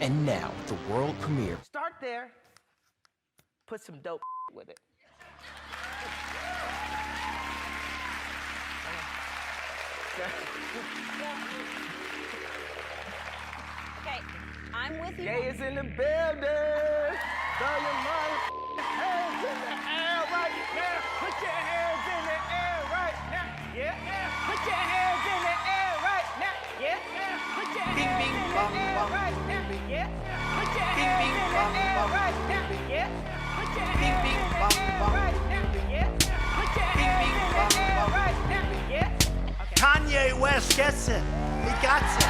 And now, the world premiere. Start there. Put some dope with it. Okay, I'm with you. Gay is in the building. Throw your hands in the air right now. Put your hands in the air right now. Yeah. Put your hands in the air right now. Yeah. Put your hands in the air right now. Yeah. Put your hands in the air right now. Yeah. Put your hands in the air right now. Yeah. Put your hands in the air right now. Yeah. Kanye West gets it. He got it.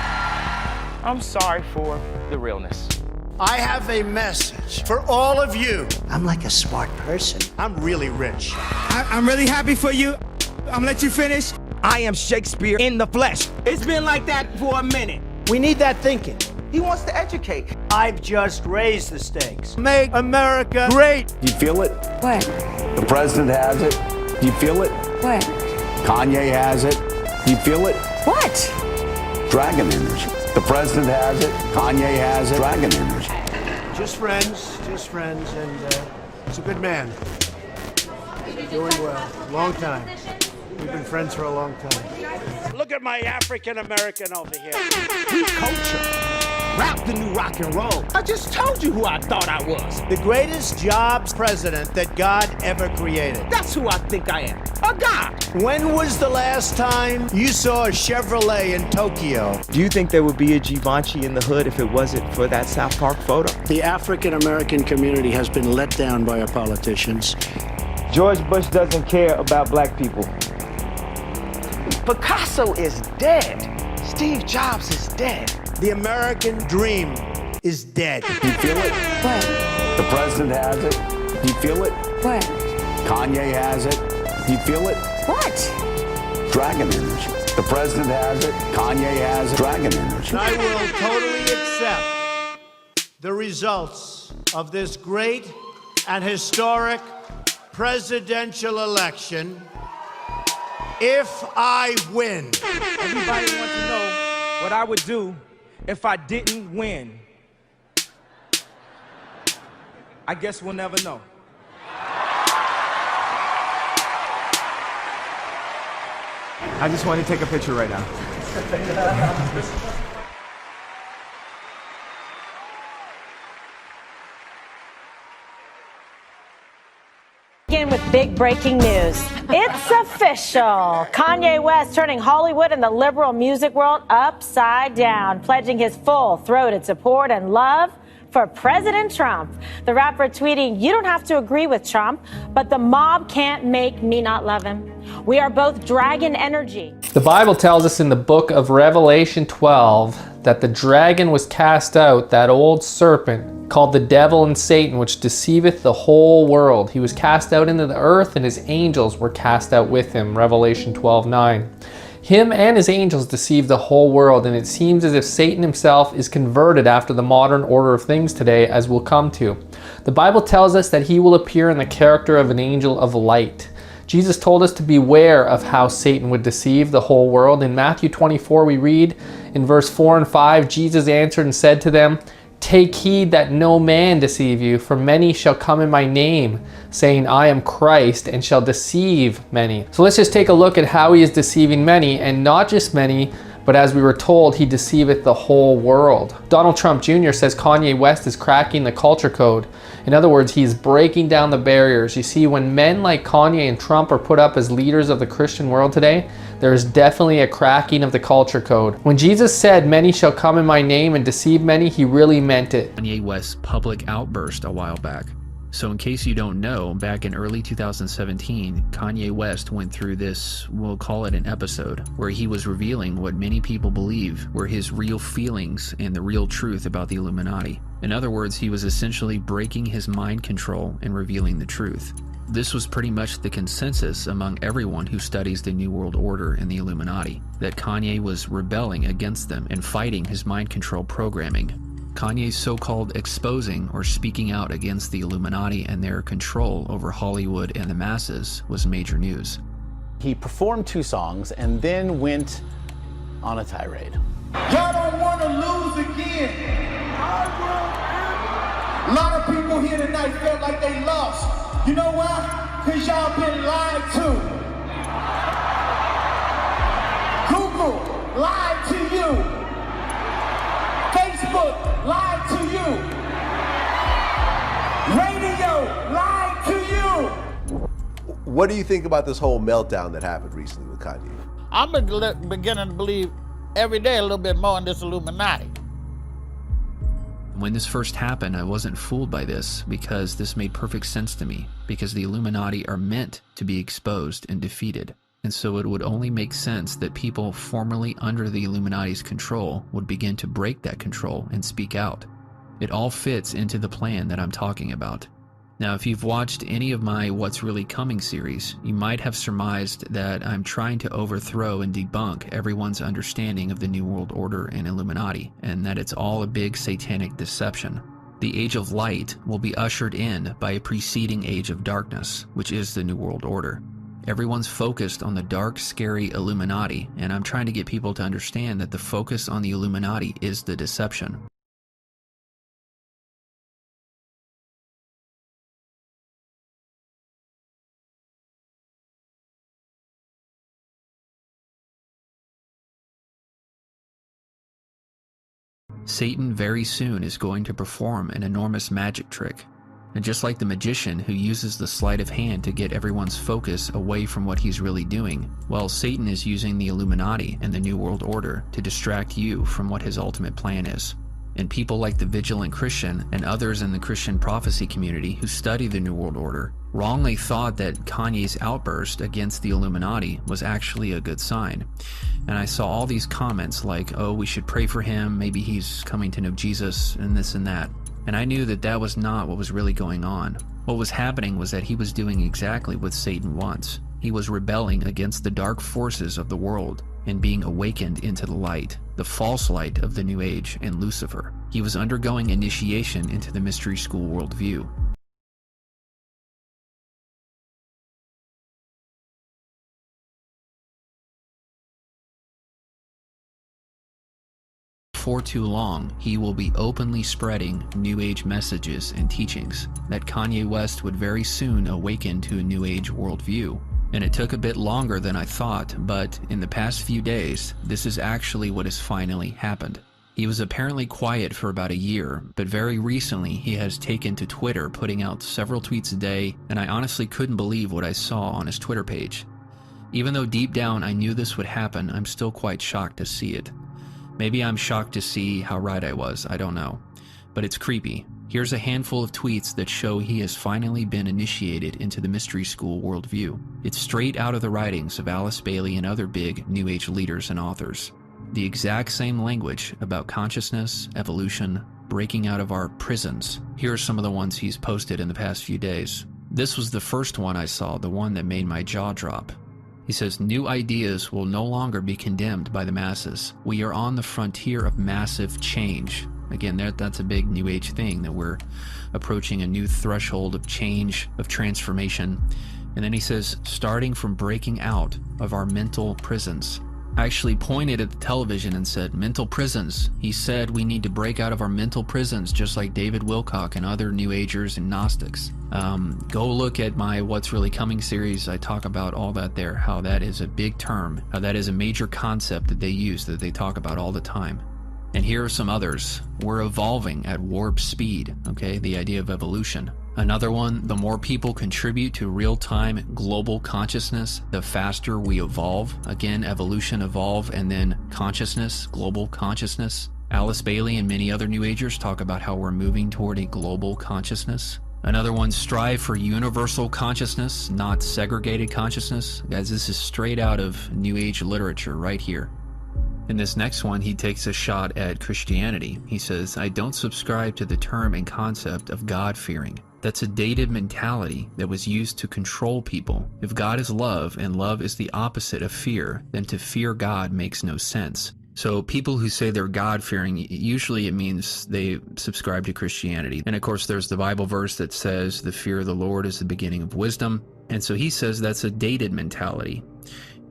I'm sorry for the realness. I have a message for all of you. I'm like a smart person. I'm really rich. I'm really happy for you. I'm gonna let you finish. I am Shakespeare in the flesh. It's been like that for a minute. We need that thinking. He wants to educate. I've just raised the stakes. Make America great. Do you feel it? What? The president has it. Do you feel it? What? Kanye has it. Do you feel it? What? Dragon energy. The president has it. Kanye has it. Dragon energy. Just friends, and he's a good man. Doing well. Long time. We've been friends for a long time. Look at my African American over here. We culture. Rap the new rock and roll. I just told you who I thought I was. The greatest jobs president that God ever created. That's who I think I am. A god. When was the last time you saw a Chevrolet in Tokyo? Do you think there would be a Givenchy in the hood if it wasn't for that South Park photo? The African American community has been let down by our politicians. George Bush doesn't care about black people. Picasso is dead. Steve Jobs is dead. The American dream is dead. Do you feel it? What? The president has it. Do you feel it? What? Kanye has it. Do you feel it? What? Dragon energy. The president has it. Kanye has it. Dragon energy. I will totally accept the results of this great and historic presidential election if I win. Everybody wants to know what I would do if I didn't win. I guess we'll never know. I just want to take a picture right now. Begin with big breaking news. It's official. Kanye West turning Hollywood and the liberal music world upside down, pledging his full-throated support and love for President Trump. The rapper tweeting, "You don't have to agree with Trump, but the mob can't make me not love him. We are both dragon energy." The Bible tells us in the book of Revelation 12 that the dragon was cast out, that old serpent called the devil and Satan, which deceiveth the whole world. He was cast out into the earth, and his angels were cast out with him. Revelation 12:9. Him and his angels deceive the whole world, and it seems as if Satan himself is converted after the modern order of things today, as we'll come to. The Bible tells us that he will appear in the character of an angel of light. Jesus told us to beware of how Satan would deceive the whole world. In Matthew 24, we read in verse 4 and 5, Jesus answered and said to them, "Take heed that no man deceive you, for many shall come in my name, saying, I am Christ, and shall deceive many." So let's just take a look at how he is deceiving many, and not just many, but as we were told, he deceiveth the whole world. Donald Trump Jr. says Kanye West is cracking the culture code. In other words, he is breaking down the barriers. You see, when men like Kanye and Trump are put up as leaders of the Christian world today, there is definitely a cracking of the culture code. When Jesus said, "Many shall come in my name and deceive many," he really meant it. Kanye West's public outburst a while back. So in case you don't know, back in early 2017, Kanye West went through this, we'll call it an episode, where he was revealing what many people believe were his real feelings and the real truth about the Illuminati. In other words, he was essentially breaking his mind control and revealing the truth. This was pretty much the consensus among everyone who studies the New World Order and the Illuminati, that Kanye was rebelling against them and fighting his mind control programming. Kanye's so-called exposing or speaking out against the Illuminati and their control over Hollywood and the masses was major news. He performed 2 songs and then went on a tirade. Y'all don't want to lose again. I A lot of people here tonight felt like they lost. You know why? Because y'all been lied to. Google lied to you. Facebook lied to you. Radio lied to you. What do you think about this whole meltdown that happened recently with Kanye? I'm beginning to believe every day a little bit more in this Illuminati. When this first happened, I wasn't fooled by this because this made perfect sense to me, because the Illuminati are meant to be exposed and defeated. And so it would only make sense that people formerly under the Illuminati's control would begin to break that control and speak out. It all fits into the plan that I'm talking about. Now, if you've watched any of my What's Really Coming series, you might have surmised that I'm trying to overthrow and debunk everyone's understanding of the New World Order and Illuminati, and that it's all a big satanic deception. The Age of Light will be ushered in by a preceding Age of Darkness, which is the New World Order. Everyone's focused on the dark, scary Illuminati, and I'm trying to get people to understand that the focus on the Illuminati is the deception. Satan very soon is going to perform an enormous magic trick. And just like the magician who uses the sleight of hand to get everyone's focus away from what he's really doing, well, Satan is using the Illuminati and the New World Order to distract you from what his ultimate plan is. And people like the Vigilant Christian and others in the Christian prophecy community who study the New World Order wrongly thought that Kanye's outburst against the Illuminati was actually a good sign. And I saw all these comments like, oh, we should pray for him, maybe he's coming to know Jesus, and this and that. And I knew that that was not what was really going on. What was happening was that he was doing exactly what Satan wants. He was rebelling against the dark forces of the world and being awakened into the light, the false light of the New Age and Lucifer. He was undergoing initiation into the mystery school worldview. For too long, he will be openly spreading New Age messages and teachings that Kanye West would very soon awaken to a New Age worldview. And it took a bit longer than I thought, but in the past few days, this is actually what has finally happened. He was apparently quiet for about a year, but very recently he has taken to Twitter, putting out several tweets a day, and I honestly couldn't believe what I saw on his Twitter page. Even though deep down I knew this would happen, I'm still quite shocked to see it. Maybe I'm shocked to see how right I was, I don't know. But it's creepy. Here's a handful of tweets that show he has finally been initiated into the mystery school worldview. It's straight out of the writings of Alice Bailey and other big New Age leaders and authors. The exact same language about consciousness, evolution, breaking out of our prisons. Here are some of the ones he's posted in the past few days. This was the first one I saw, the one that made my jaw drop. He says, new ideas will no longer be condemned by the masses. We are on the frontier of massive change. Again, that's a big New Age thing, that we're approaching a new threshold of change, of transformation. And then he says, starting from breaking out of our mental prisons. I actually pointed at the television and said, mental prisons. He said we need to break out of our mental prisons, just like David Wilcock and other New Agers and Gnostics. Go look at my What's Really Coming series. I talk about all that there, how that is a big term, how that is a major concept that they use, that they talk about all the time. And here are some others. We're evolving at warp speed, okay? The idea of evolution. Another one, the more people contribute to real-time global consciousness, the faster we evolve. Again, evolution, evolve, and then consciousness, global consciousness. Alice Bailey and many other New Agers talk about how we're moving toward a global consciousness. Another one, strive for universal consciousness, not segregated consciousness. Guys, this is straight out of New Age literature right here. In this next one, he takes a shot at Christianity. He says, I don't subscribe to the term and concept of God-fearing. That's a dated mentality that was used to control people. If God is love and love is the opposite of fear, then to fear God makes no sense. So people who say they're God-fearing, usually it means they subscribe to Christianity. And of course, there's the Bible verse that says the fear of the Lord is the beginning of wisdom. And so he says that's a dated mentality.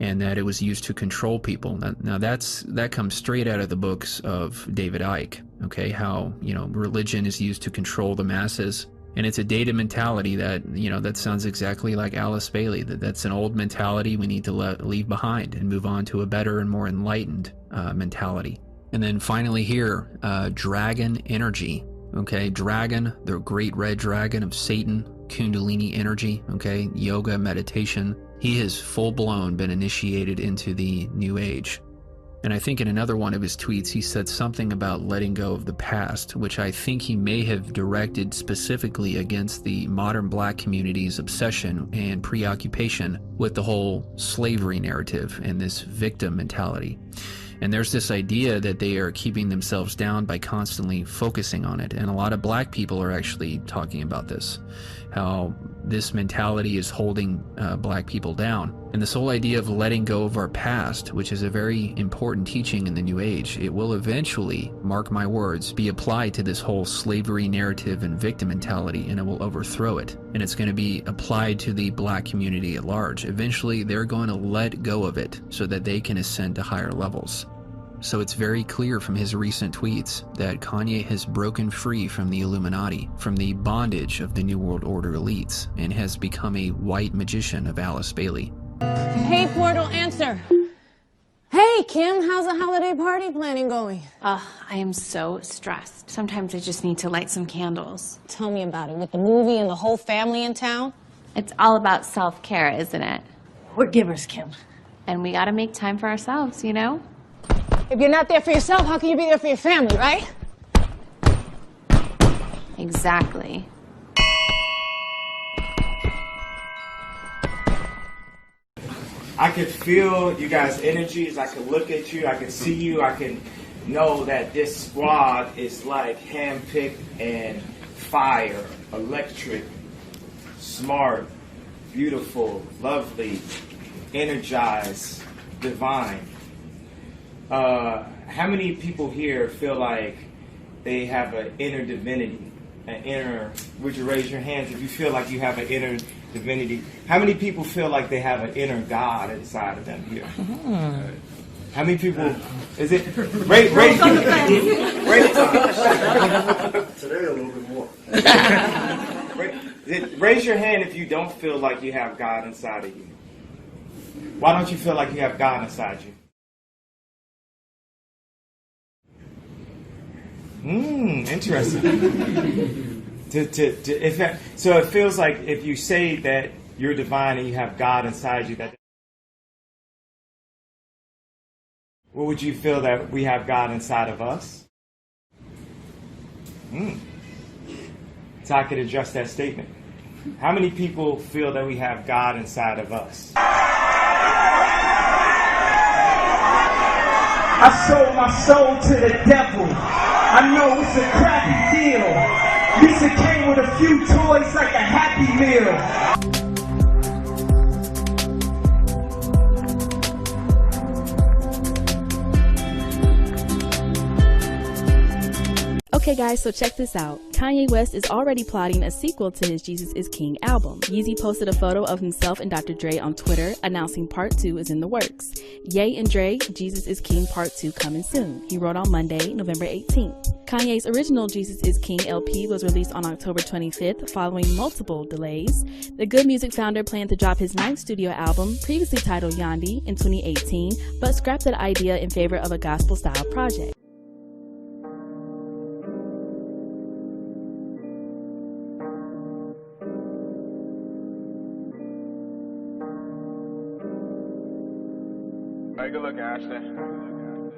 and that it was used to control people. Now that comes straight out of the books of David Icke, okay? How, religion is used to control the masses. And it's a data mentality that, that sounds exactly like Alice Bailey. That's an old mentality we need to leave behind and move on to a better and more enlightened mentality. And then finally here, dragon energy. Okay, dragon, the great red dragon of Satan, Kundalini energy, okay, yoga, meditation. He has full-blown been initiated into the New Age. And I think in another one of his tweets, he said something about letting go of the past, which I think he may have directed specifically against the modern black community's obsession and preoccupation with the whole slavery narrative and this victim mentality. And there's this idea that they are keeping themselves down by constantly focusing on it. And a lot of black people are actually talking about this, how this mentality is holding black people down. And this whole idea of letting go of our past, which is a very important teaching in the New Age, it will eventually, mark my words, be applied to this whole slavery narrative and victim mentality, and it will overthrow it. And it's going to be applied to the black community at large. Eventually, they're going to let go of it so that they can ascend to higher levels. So it's very clear from his recent tweets that Kanye has broken free from the Illuminati, from the bondage of the New World Order elites, and has become a white magician of Alice Bailey. Hey, Portal, answer. Hey, Kim, how's the holiday party planning going? I am so stressed. Sometimes I just need to light some candles. Tell me about it. With the movie and the whole family in town? It's all about self-care, isn't it? We're givers, Kim. And we gotta make time for ourselves, you know? If you're not there for yourself, how can you be there for your family, right? Exactly. I could feel you guys' energies. I could look at you. I could see you. I can know that this squad is like handpicked and fire, electric, smart, beautiful, lovely, energized, divine. How many people here feel like they have an inner divinity, an inner, would you raise your hands if you feel like you have an inner divinity? How many people feel like they have an inner God inside of them here? How many people, is it, raise Today a little bit more. Raise your hand if you don't feel like you have God inside of you. Why don't you feel like you have God inside you? Interesting. So it feels like if you say that you're divine and you have God inside you, that what would you feel that we have God inside of us? So I could adjust that statement. How many people feel that we have God inside of us? I sold my soul to the devil. I know it's a crappy deal. This it came with a few toys like a Happy Meal. Okay guys, so check this out. Kanye West is already plotting a sequel to his Jesus is King album. Yeezy posted a photo of himself and Dr. Dre on Twitter announcing part 2 is in the works. Ye and Dre, Jesus is King part 2 coming soon. He wrote on Monday, November 18th. Kanye's original Jesus is King LP was released on October 25th following multiple delays. The Good Music founder planned to drop his 9th studio album, previously titled Yandi, in 2018, but scrapped that idea in favor of a gospel-style project. Take a look, Ashton.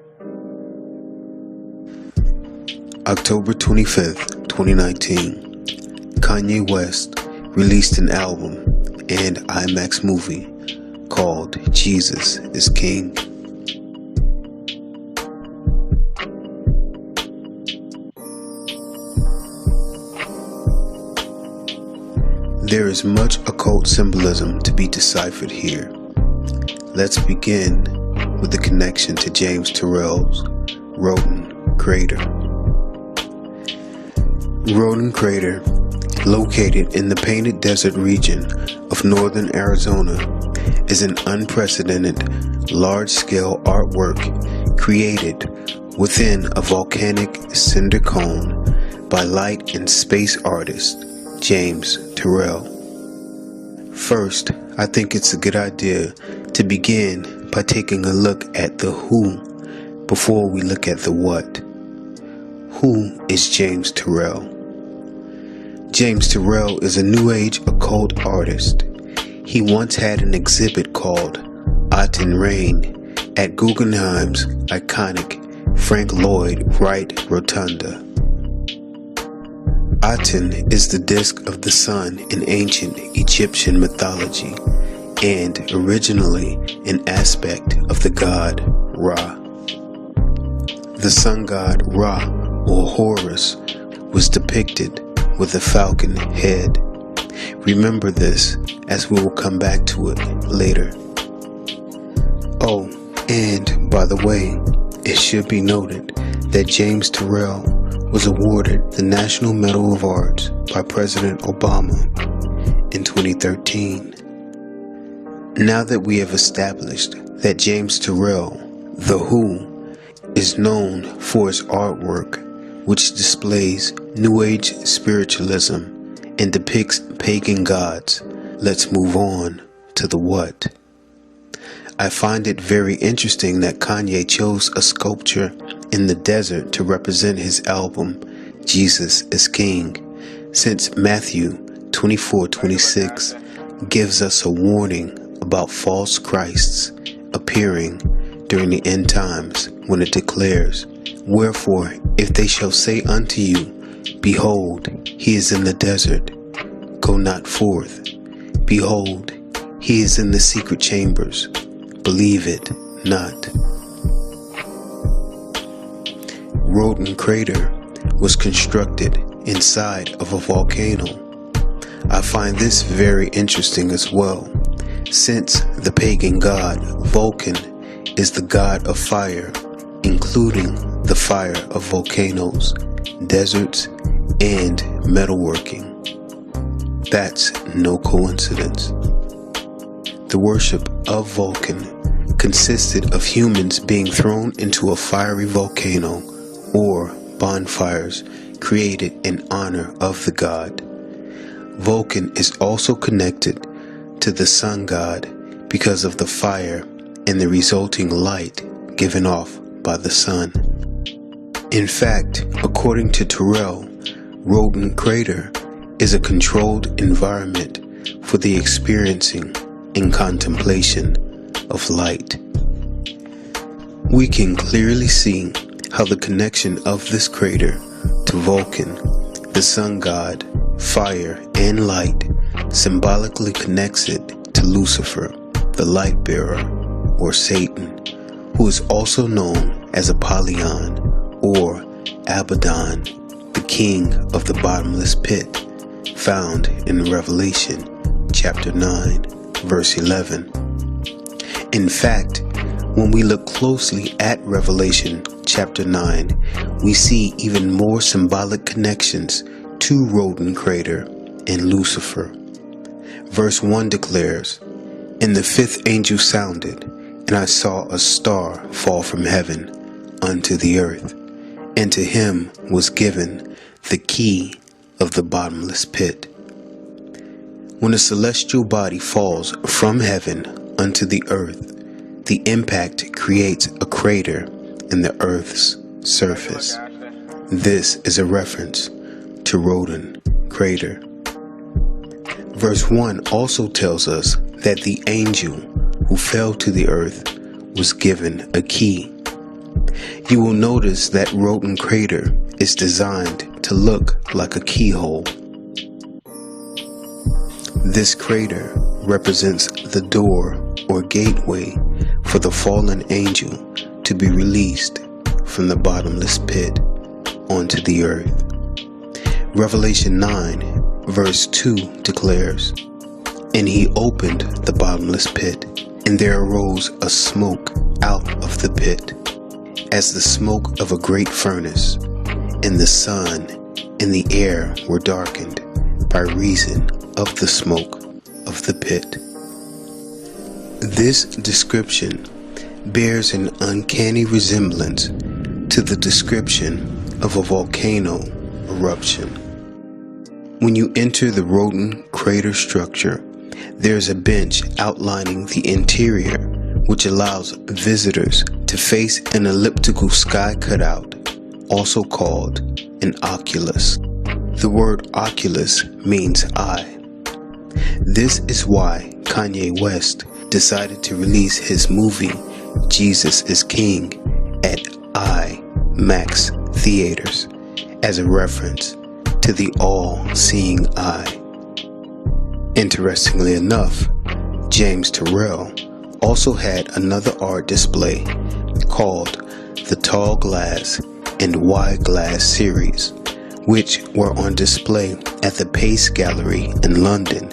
October 25th, 2019, Kanye West released an album and IMAX movie called Jesus is King. There is much occult symbolism to be deciphered here. Let's begin with the connection to James Turrell's Rodin Crater. Rodin Crater, located in the Painted Desert region of northern Arizona is an unprecedented, large-scale artwork created within a volcanic cinder cone by light and space artist James Turrell. First, I think it's a good idea to begin by taking a look at the who before we look at the what. Who is James Turrell? James Turrell is a New Age occult artist. He once had an exhibit called Aten Rain at Guggenheim's iconic Frank Lloyd Wright Rotunda. Aten is the disk of the sun in ancient Egyptian mythology and originally an aspect of the god Ra. The sun god Ra, or Horus, was depicted with a falcon head. Remember this, as we will come back to it later. Oh, and by the way, it should be noted that James Turrell was awarded the National Medal of Arts by President Obama in 2013. Now that we have established that James Turrell, the Who, is known for his artwork, which displays New Age spiritualism and depicts pagan gods, let's move on to the what. I find it very interesting that Kanye chose a sculpture in the desert to represent his album, Jesus is King, since Matthew 24:26 gives us a warning about false Christs appearing during the end times when it declares, "Wherefore, if they shall say unto you, Behold, he is in the desert, go not forth. Behold, he is in the secret chambers, believe it not." Roden Crater was constructed inside of a volcano. I find this very interesting as well, since the pagan god Vulcan is the god of fire, including the fire of volcanoes, deserts, and metalworking. That's no coincidence. The worship of Vulcan consisted of humans being thrown into a fiery volcano or bonfires created in honor of the god. Vulcan is also connected to the sun god because of the fire and the resulting light given off by the sun. In fact, according to Turrell, Roden Crater is a controlled environment for the experiencing and contemplation of light. We can clearly see how the connection of this crater to Vulcan, the sun god, fire, and light symbolically connects it to Lucifer, the light bearer, or Satan, who is also known as Apollyon or Abaddon, the king of the bottomless pit, found in Revelation chapter 9, verse 11. In fact, when we look closely at Revelation chapter 9, we see even more symbolic connections to Roden Crater and Lucifer. Verse 1 declares, "And the fifth angel sounded, and I saw a star fall from heaven unto the earth, and to him was given the key of the bottomless pit." When a celestial body falls from heaven unto the earth, the impact creates a crater in the earth's surface. This is a reference to Roden Crater. Verse 1 also tells us that the angel who fell to the earth was given a key. You will notice that Roden Crater is designed to look like a keyhole. This crater represents the door or gateway for the fallen angel to be released from the bottomless pit onto the earth. Revelation 9 verse 2 declares, "And he opened the bottomless pit, and there arose a smoke out of the pit, as the smoke of a great furnace, and the sun and the air were darkened by reason of the smoke of the pit." This description bears an uncanny resemblance to the description of a volcano eruption. When you enter the Roden crater structure, there's a bench outlining the interior, which allows visitors to face an elliptical sky cutout, also called an oculus. The word oculus means eye. This is why Kanye West decided to release his movie Jesus is King at IMAX theaters as a reference to the all-seeing eye. Interestingly enough, James Terrell also had another art display called the Tall Glass and Wide Glass series, which were on display at the Pace Gallery in London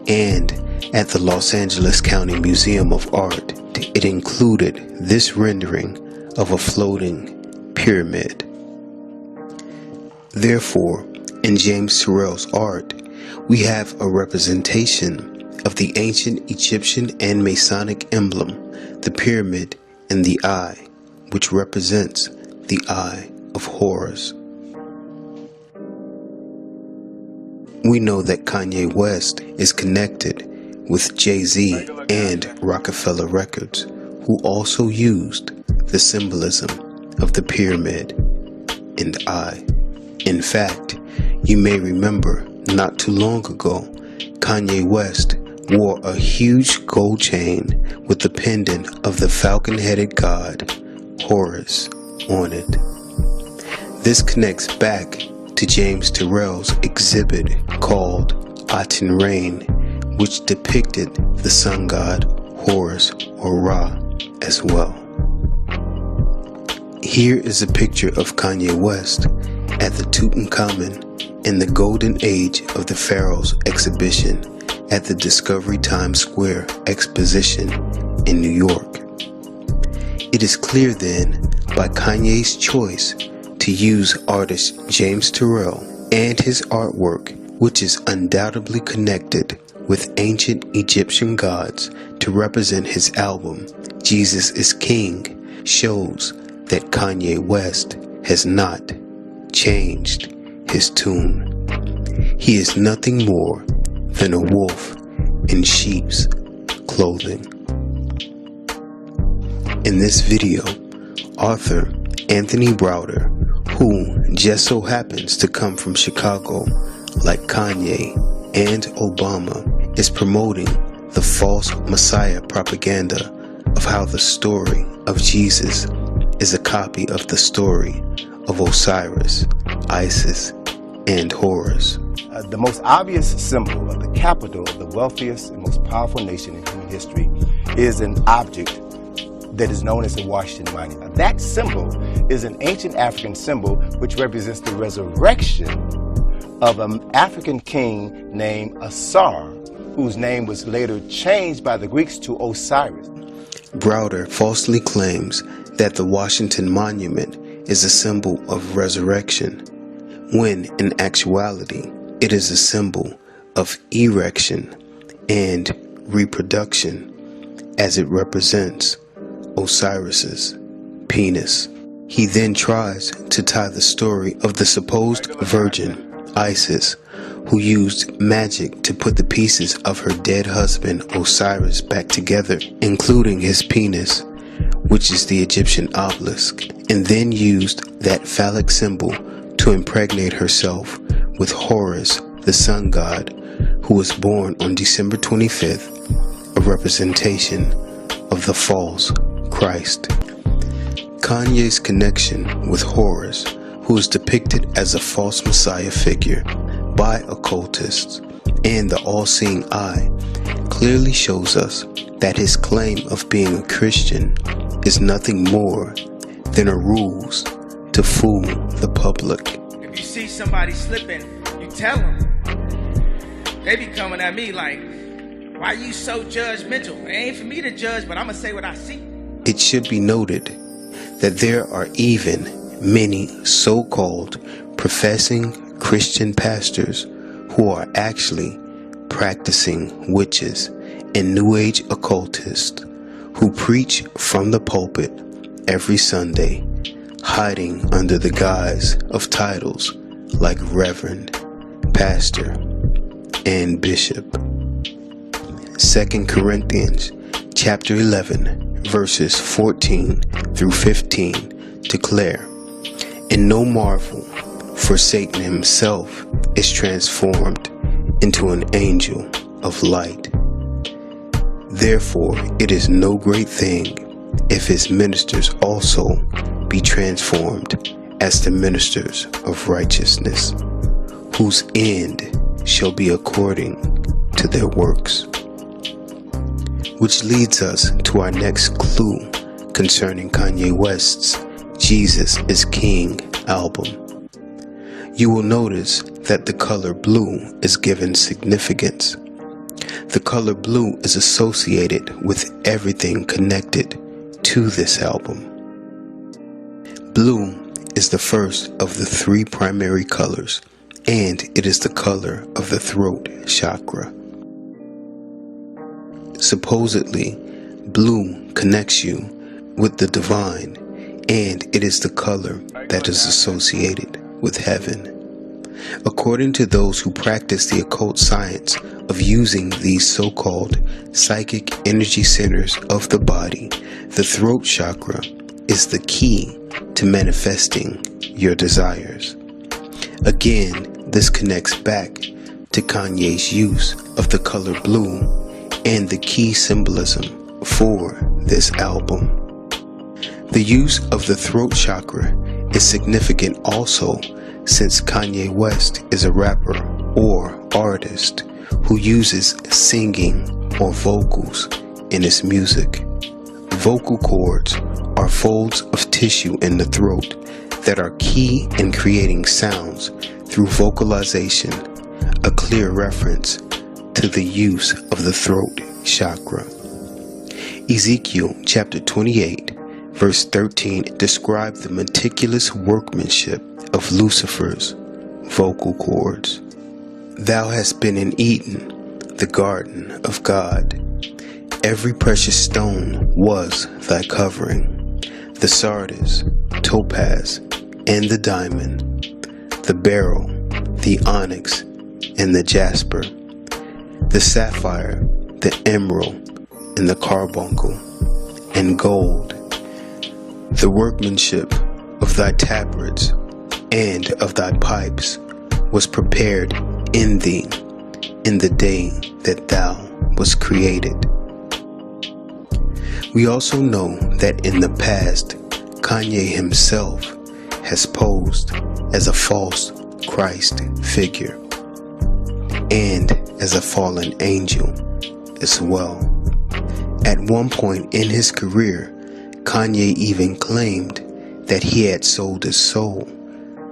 and at the Los Angeles County Museum of Art. It included this rendering of a floating pyramid. Therefore, in James Terrell's art, we have a representation of the ancient Egyptian and Masonic emblem, the pyramid and the eye, which represents the Eye of Horus. We know that Kanye West is connected with Jay-Z and Rockefeller Records, who also used the symbolism of the pyramid and eye. In fact, you may remember not too long ago, Kanye West wore a huge gold chain with the pendant of the falcon-headed god Horus on it. This connects back to James Terrell's exhibit called Aten Rain, which depicted the sun god Horus or Ra as well. Here is a picture of Kanye West at the Tutankhamun in the Golden Age of the Pharaohs exhibition at the Discovery Times Square exposition in New York. It is clear then, by Kanye's choice to use artist James Terrell and his artwork, which is undoubtedly connected with ancient Egyptian gods, to represent his album Jesus is King, shows that Kanye West has not changed his tune. He is nothing more than a wolf in sheep's clothing. In this video, author Anthony Browder, who just so happens to come from Chicago like Kanye and Obama, is promoting the false Messiah propaganda of how the story of Jesus is a copy of the story of Osiris, Isis, and Horus. The most obvious symbol of the capital of the wealthiest and most powerful nation in human history is an object that is known as the Washington Monument. That symbol is an ancient African symbol which represents the resurrection of an African king named Asar, whose name was later changed by the Greeks to Osiris. Browder falsely claims that the Washington Monument is a symbol of resurrection, when in actuality it is a symbol of erection and reproduction, as it represents Osiris's penis. He then tries to tie the story of the supposed virgin, Isis, who used magic to put the pieces of her dead husband Osiris back together, including his penis, which is the Egyptian obelisk, and then used that phallic symbol to impregnate herself with Horus, the sun god, who was born on December 25th, a representation of the false Christ. Kanye's connection with Horus, who is depicted as a false Messiah figure by occultists, and the all-seeing eye, clearly shows us that his claim of being a Christian is nothing more than a ruse to fool the public. If you see somebody slipping, you tell them. They be coming at me like, why you so judgmental? It ain't for me to judge, but I'm gonna say what I see. It should be noted that there are even many so-called professing Christian pastors who are actually practicing witches and New Age occultists who preach from the pulpit every Sunday, hiding under the guise of titles like Reverend, Pastor, and Bishop. 2 Corinthians chapter 11, verses 14 through 15 declare, "And no marvel, for Satan himself is transformed into an angel of light. Therefore it is no great thing if his ministers also be transformed as the ministers of righteousness, whose end shall be according to their works." Which leads us to our next clue concerning Kanye West's Jesus is King album. You will notice that the color blue is given significance. The color blue is associated with everything connected to this album. Blue is the first of the three primary colors, and it is the color of the throat chakra. Supposedly, blue connects you with the divine, and it is the color that is associated with heaven. According to those who practice the occult science of using these so-called psychic energy centers of the body, the throat chakra is the key to manifesting your desires. Again, this connects back to Kanye's use of the color blue and the key symbolism for this album. The use of the throat chakra is significant also since Kanye West is a rapper or artist who uses singing or vocals in his music. Vocal cords are folds of tissue in the throat that are key in creating sounds through vocalization, a clear reference to the use of the throat chakra. Ezekiel chapter 28 verse 13 describes the meticulous workmanship of Lucifer's vocal cords. "Thou hast been in Eden, the garden of God. Every precious stone was thy covering, the sardius, topaz, and the diamond, the beryl, the onyx, and the jasper, the sapphire, the emerald, and the carbuncle, and gold. The workmanship of thy tabrets and of thy pipes was prepared in thee in the day that thou was created." We also know that in the past, Kanye himself has posed as a false Christ figure and as a fallen angel as well. At one point in his career, Kanye even claimed that he had sold his soul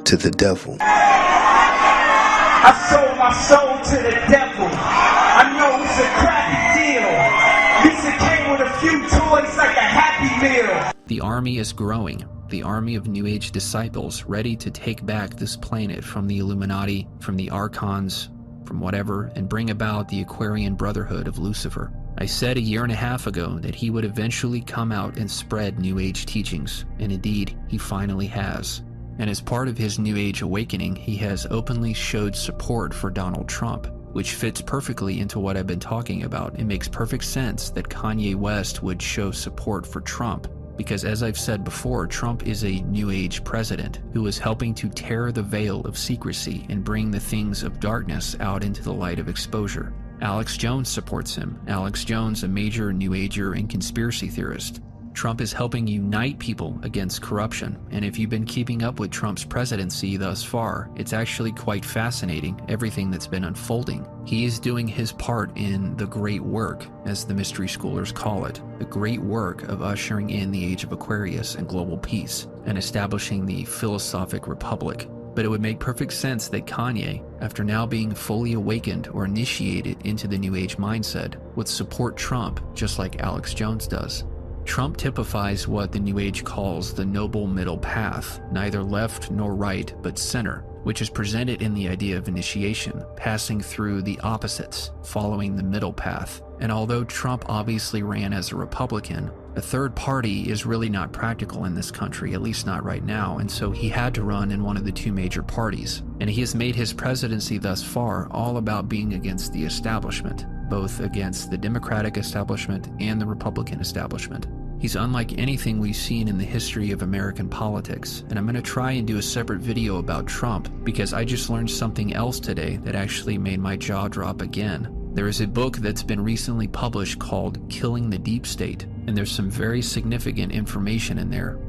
to the devil. I sold my soul to the devil. I know it's a crappy deal. At least it came with a few toys like a Happy Meal. The army is growing. The army of New Age disciples ready to take back this planet from the Illuminati, from the Archons, from whatever, and bring about the Aquarian Brotherhood of Lucifer. I said a year and a half ago that he would eventually come out and spread New Age teachings, and indeed, he finally has. And as part of his New Age awakening, he has openly showed support for Donald Trump, which fits perfectly into what I've been talking about. It makes perfect sense that Kanye West would show support for Trump, because as I've said before, Trump is a New Age president who is helping to tear the veil of secrecy and bring the things of darkness out into the light of exposure. Alex Jones supports him. Alex Jones, a major New Ager and conspiracy theorist. Trump is helping unite people against corruption, and if you've been keeping up with Trump's presidency thus far, it's actually quite fascinating, everything that's been unfolding. He is doing his part in the great work, as the mystery schoolers call it, the great work of ushering in the age of Aquarius and global peace, and establishing the philosophic republic. But it would make perfect sense that Kanye, after now being fully awakened or initiated into the New Age mindset, would support Trump just like Alex Jones does. Trump typifies what the New Age calls the noble middle path, neither left nor right, but center. which is presented in the idea of initiation, passing through the opposites, following the middle path. And although Trump obviously ran as a Republican, a third party is really not practical in this country, at least not right now, and so he had to run in one of the two major parties. And he has made his presidency thus far all about being against the establishment, both against the Democratic establishment and the Republican establishment. He's unlike anything we've seen in the history of American politics, and I'm going to try and do a separate video about Trump because I just learned something else today that actually made my jaw drop again. There is a book that's been recently published called Killing the Deep State, and there's some very significant information in there.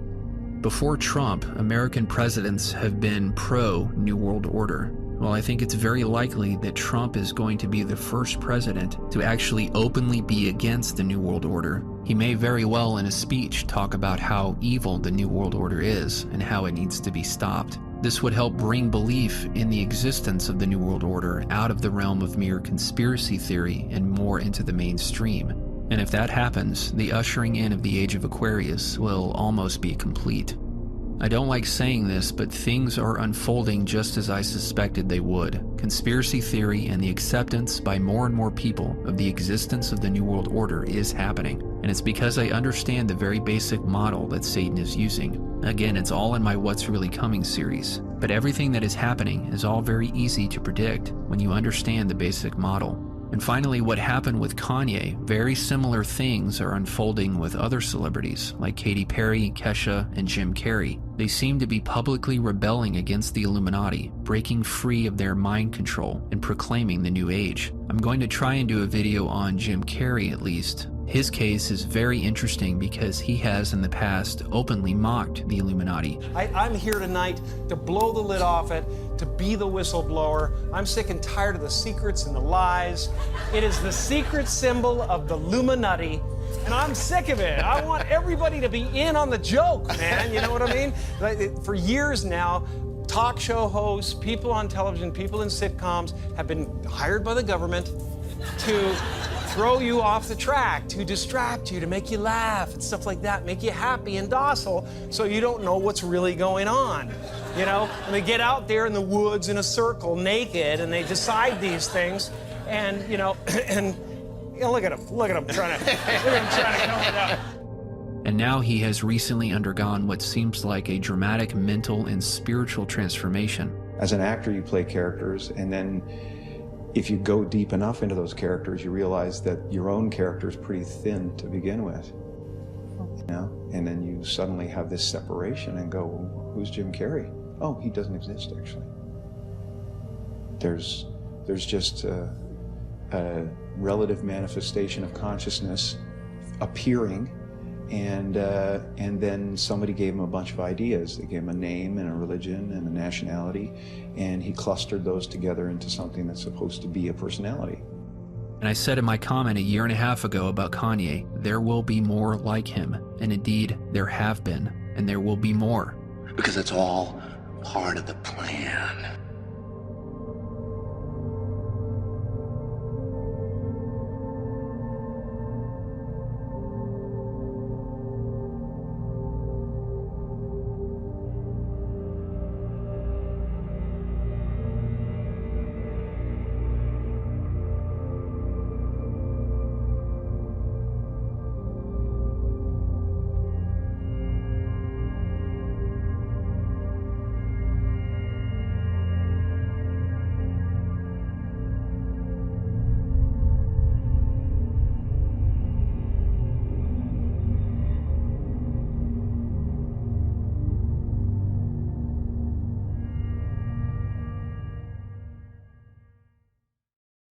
Before Trump, American presidents have been pro-New World Order. Well, I think it's very likely that Trump is going to be the first president to actually openly be against the New World Order. He may very well in a speech talk about how evil the New World Order is and how it needs to be stopped. This would help bring belief in the existence of the New World Order out of the realm of mere conspiracy theory and more into the mainstream. And if that happens, the ushering in of the Age of Aquarius will almost be complete. I don't like saying this, but things are unfolding just as I suspected they would. Conspiracy theory and the acceptance by more and more people of the existence of the New World Order is happening. And it's because I understand the very basic model that Satan is using. Again, it's all in my What's Really Coming series. But everything that is happening is all very easy to predict when you understand the basic model. And finally, what happened with Kanye, very similar things are unfolding with other celebrities like Katy Perry, Kesha, and Jim Carrey. They seem to be publicly rebelling against the Illuminati, breaking free of their mind control and proclaiming the new age. I'm going to try and do a video on Jim Carrey at least. His case is very interesting because he has in the past openly mocked the Illuminati. I'm here tonight to blow the lid off it, to be the whistleblower. I'm sick and tired of the secrets and the lies. It is the secret symbol of the Illuminati, and I'm sick of it. I want everybody to be in on the joke, man. You know what I mean? For years now, talk show hosts, people on television, people in sitcoms have been hired by the government to throw you off the track, to distract you, to make you laugh and stuff like that, make you happy and docile so you don't know what's really going on. You know, and they get out there in the woods in a circle naked and they decide these things and, you know, and you know, look at him trying to come it out. And now he has recently undergone what seems like a dramatic mental and spiritual transformation. As an actor, you play characters, and then if you go deep enough into those characters, you realize that your own character is pretty thin to begin with. You know? And then you suddenly have this separation and go, well, who's Jim Carrey? Oh, he doesn't exist, actually. There's just a relative manifestation of consciousness appearing, and then somebody gave him a bunch of ideas. They gave him a name and a religion and a nationality, and he clustered those together into something that's supposed to be a personality. And I said in my comment a year and a half ago about Kanye, there will be more like him. And indeed, there have been, and there will be more. Because it's all part of the plan.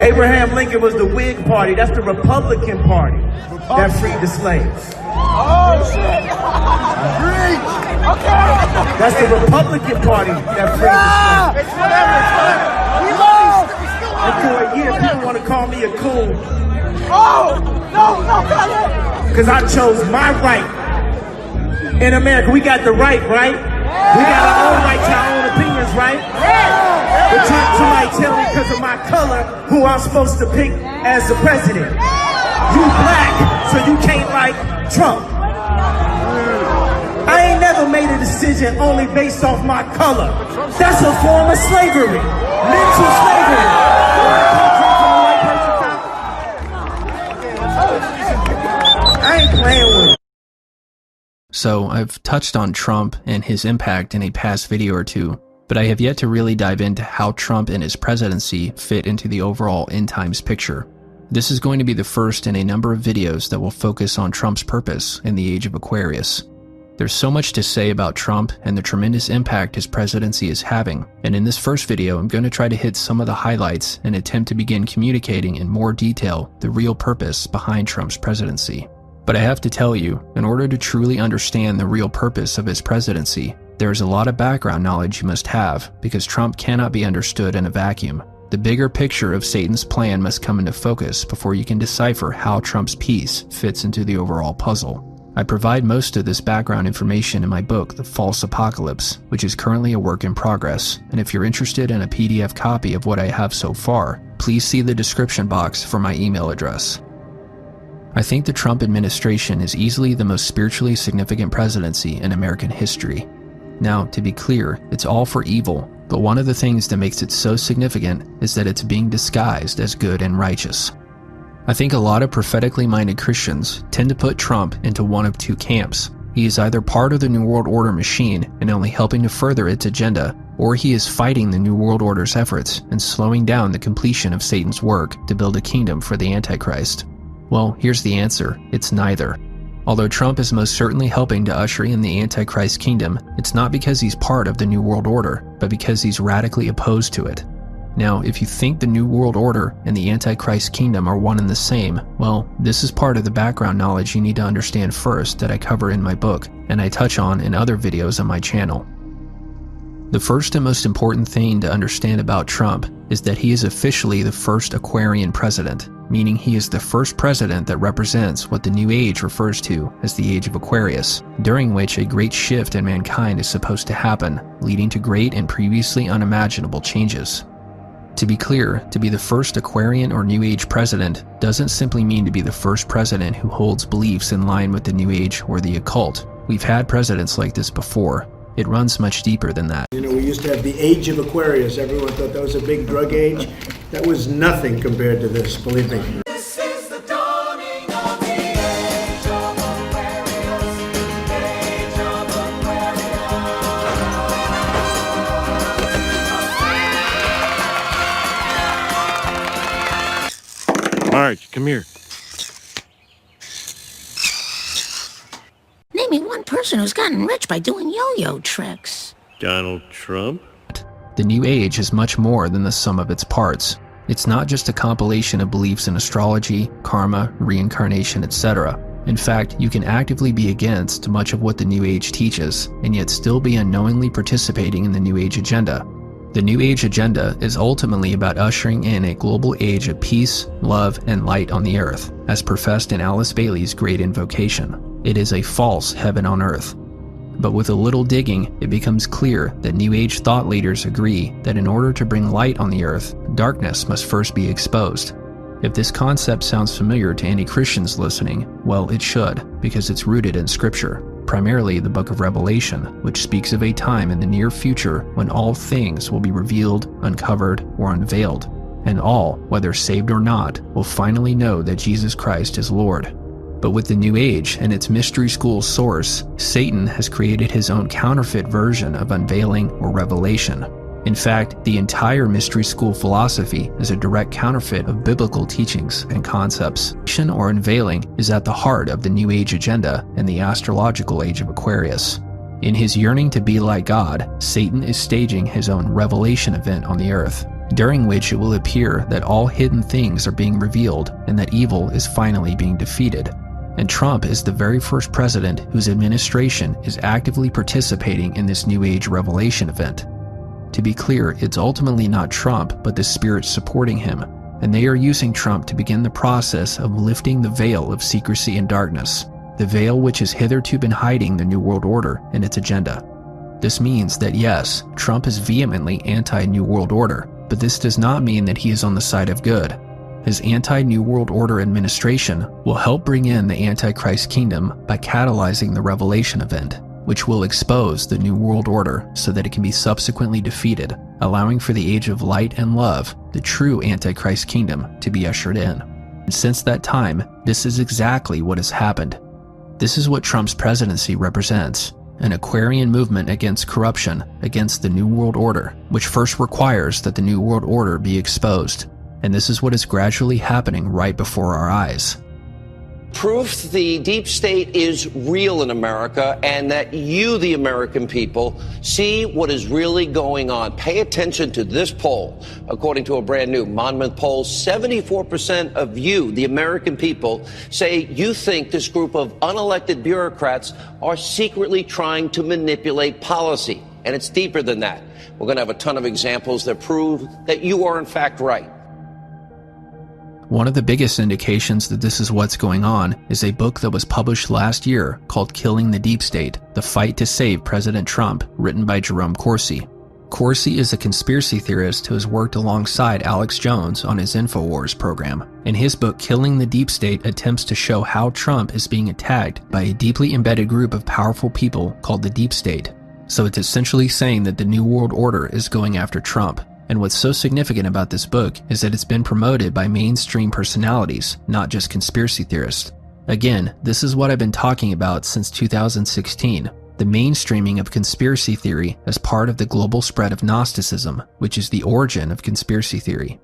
Abraham Lincoln was the Whig Party. That's the Republican Party that freed the slaves. Oh, shit! Preach! Okay! That's the Republican Party that freed the slaves. It's whatever, And for a year, people want to call me a coon. Oh! No, Kanye! Because I chose my right. In America, we got the right? We got our own right to our own opinions, right? But somebody tell me because of my color who I'm supposed to pick as the president. You black, so you can't like Trump. I ain't never made a decision. decision only based off my color. That's a form of slavery. Mental slavery. I ain't playing with it. So I've touched on Trump and his impact in a past video or two, but I have yet to really dive into how Trump and his presidency fit into the overall end times picture. This is going to be the first in a number of videos that will focus on Trump's purpose in the age of Aquarius. There's so much to say about Trump and the tremendous impact his presidency is having, and in this first video I'm going to try to hit some of the highlights and attempt to begin communicating in more detail the real purpose behind Trump's presidency. But I have to tell you, in order to truly understand the real purpose of his presidency, there is a lot of background knowledge you must have, because Trump cannot be understood in a vacuum. The bigger picture of Satan's plan must come into focus before you can decipher how Trump's piece fits into the overall puzzle. I provide most of this background information in my book, The False Apocalypse, which is currently a work in progress, and if you're interested in a PDF copy of what I have so far, please see the description box for my email address. I think the Trump administration is easily the most spiritually significant presidency in American history. Now, to be clear, it's all for evil, but one of the things that makes it so significant is that it's being disguised as good and righteous. I think a lot of prophetically minded Christians tend to put Trump into one of two camps. He is either part of the New World Order machine and only helping to further its agenda, or he is fighting the New World Order's efforts and slowing down the completion of Satan's work to build a kingdom for the Antichrist. Well, here's the answer. It's neither. Although Trump is most certainly helping to usher in the Antichrist kingdom, it's not because he's part of the New World Order, but because he's radically opposed to it. Now, if you think the New World Order and the Antichrist kingdom are one and the same, well, this is part of the background knowledge you need to understand first that I cover in my book, and I touch on in other videos on my channel. The first and most important thing to understand about Trump is that he is officially the first Aquarian president, meaning he is the first president that represents what the New Age refers to as the Age of Aquarius, during which a great shift in mankind is supposed to happen, leading to great and previously unimaginable changes. To be clear, to be the first Aquarian or New Age president doesn't simply mean to be the first president who holds beliefs in line with the New Age or the occult. We've had presidents like this before. It runs much deeper than that. You know, we used to have the Age of Aquarius. Everyone thought that was a big drug age. That was nothing compared to this, believe me. This is the dawning of the age of Aquarius. Age of Aquarius. Marge, come here. Name me one person who's gotten rich by doing yo-yo tricks. Donald Trump? The New Age is much more than the sum of its parts. It's not just a compilation of beliefs in astrology, karma, reincarnation, etc. In fact, you can actively be against much of what the New Age teaches, and yet still be unknowingly participating in the New Age agenda. The New Age agenda is ultimately about ushering in a global age of peace, love, and light on the earth, as professed in Alice Bailey's Great Invocation. It is a false heaven on earth. But with a little digging, it becomes clear that New Age thought leaders agree that in order to bring light on the earth, darkness must first be exposed. If this concept sounds familiar to any Christians listening, well, it should, because it's rooted in Scripture, primarily the book of Revelation, which speaks of a time in the near future when all things will be revealed, uncovered, or unveiled, and all, whether saved or not, will finally know that Jesus Christ is Lord. But with the New Age and its mystery school source, Satan has created his own counterfeit version of unveiling or revelation. In fact, the entire mystery school philosophy is a direct counterfeit of biblical teachings and concepts. Revelation or unveiling is at the heart of the New Age agenda and the astrological age of Aquarius. In his yearning to be like God, Satan is staging his own revelation event on the earth, during which it will appear that all hidden things are being revealed and that evil is finally being defeated. And Trump is the very first president whose administration is actively participating in this New Age revelation event. To be clear, it's ultimately not Trump, but the spirits supporting him, and they are using Trump to begin the process of lifting the veil of secrecy and darkness, the veil which has hitherto been hiding the New World Order and its agenda. This means that yes, Trump is vehemently anti-New World Order, but this does not mean that he is on the side of good. His anti-New World Order administration will help bring in the Antichrist kingdom by catalyzing the revelation event. which will expose the New World Order so that it can be subsequently defeated, allowing for the age of light and love, the true Antichrist kingdom, to be ushered in. And since that time, this is exactly what has happened. This is what Trump's presidency represents, an Aquarian movement against corruption, against the New World Order, which first requires that the New World Order be exposed. And this is what is gradually happening right before our eyes. Proof the deep state is real in America and that you, the American people, see what is really going on. Pay attention to this poll. According to a brand new Monmouth poll, 74% of you, the American people, say you think this group of unelected bureaucrats are secretly trying to manipulate policy. And it's deeper than that. We're going to have a ton of examples that prove that you are in fact right. One of the biggest indications that this is what's going on is a book that was published last year called Killing the Deep State: The Fight to Save President Trump, written by Jerome Corsi. Corsi is a conspiracy theorist who has worked alongside Alex Jones on his InfoWars program. And his book Killing the Deep State attempts to show how Trump is being attacked by a deeply embedded group of powerful people called the Deep State. So it's essentially saying that the New World Order is going after Trump. And what's so significant about this book is that it's been promoted by mainstream personalities, not just conspiracy theorists. Again, this is what I've been talking about since 2016, the mainstreaming of conspiracy theory as part of the global spread of Gnosticism, which is the origin of conspiracy theory.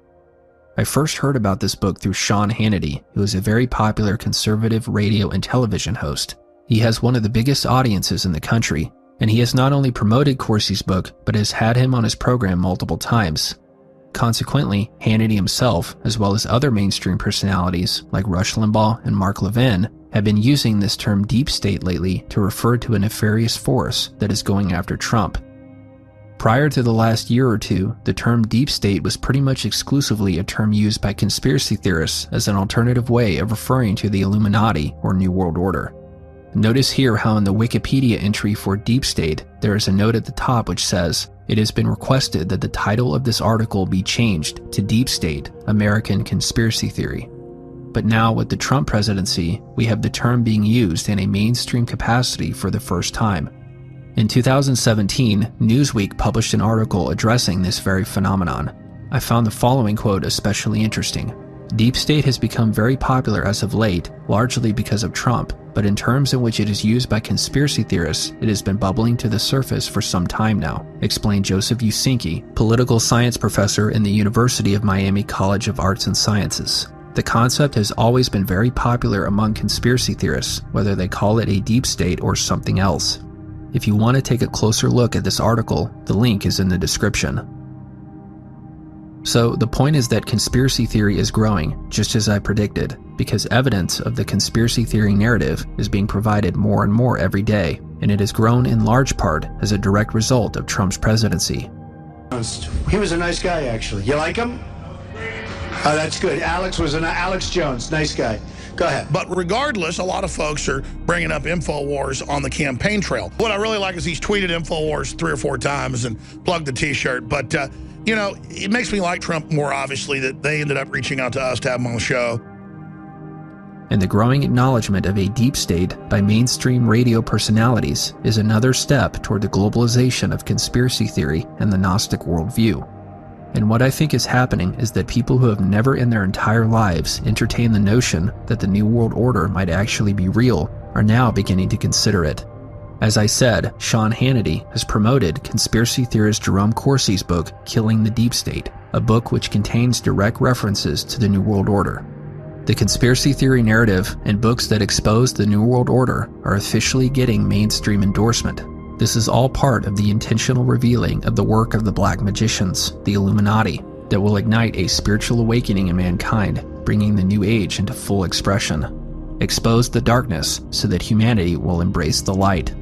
I first heard about this book through Sean Hannity, who is a very popular conservative radio and television host. He has one of the biggest audiences in the country, and he has not only promoted Corsi's book, but has had him on his program multiple times. Consequently, Hannity himself, as well as other mainstream personalities like Rush Limbaugh and Mark Levin, have been using this term deep state lately to refer to a nefarious force that is going after Trump. Prior to the last year or two, the term deep state was pretty much exclusively a term used by conspiracy theorists as an alternative way of referring to the Illuminati or New World Order. Notice here how in the Wikipedia entry for Deep State, there is a note at the top which says, "It has been requested that the title of this article be changed to Deep State, American Conspiracy Theory." But now with the Trump presidency, we have the term being used in a mainstream capacity for the first time. In 2017, Newsweek published an article addressing this very phenomenon. I found the following quote especially interesting. Deep State has become very popular as of late, largely because of Trump, but in terms in which it is used by conspiracy theorists, it has been bubbling to the surface for some time now, explained Joseph Usinki, political science professor in the University of Miami College of Arts and Sciences. The concept has always been very popular among conspiracy theorists, whether they call it a deep state or something else. If you want to take a closer look at this article, the link is in the description. So the point is that conspiracy theory is growing, just as I predicted, because evidence of the conspiracy theory narrative is being provided more and more every day, and it has grown in large part as a direct result of Trump's presidency. He was a nice guy, actually. You like him? Oh, that's good. Alex Jones, nice guy. Go ahead. But regardless, a lot of folks are bringing up InfoWars on the campaign trail. What I really like is he's tweeted InfoWars 3 or 4 times and plugged the t-shirt, but you know, it makes me like Trump more, obviously, that they ended up reaching out to us to have him on the show. And the growing acknowledgement of a deep state by mainstream radio personalities is another step toward the globalization of conspiracy theory and the Gnostic worldview. And what I think is happening is that people who have never in their entire lives entertained the notion that the New World Order might actually be real are now beginning to consider it. As I said, Sean Hannity has promoted conspiracy theorist Jerome Corsi's book, Killing the Deep State, a book which contains direct references to the New World Order. The conspiracy theory narrative and books that expose the New World Order are officially getting mainstream endorsement. This is all part of the intentional revealing of the work of the Black Magicians, the Illuminati, that will ignite a spiritual awakening in mankind, bringing the new age into full expression. Expose the darkness so that humanity will embrace the light.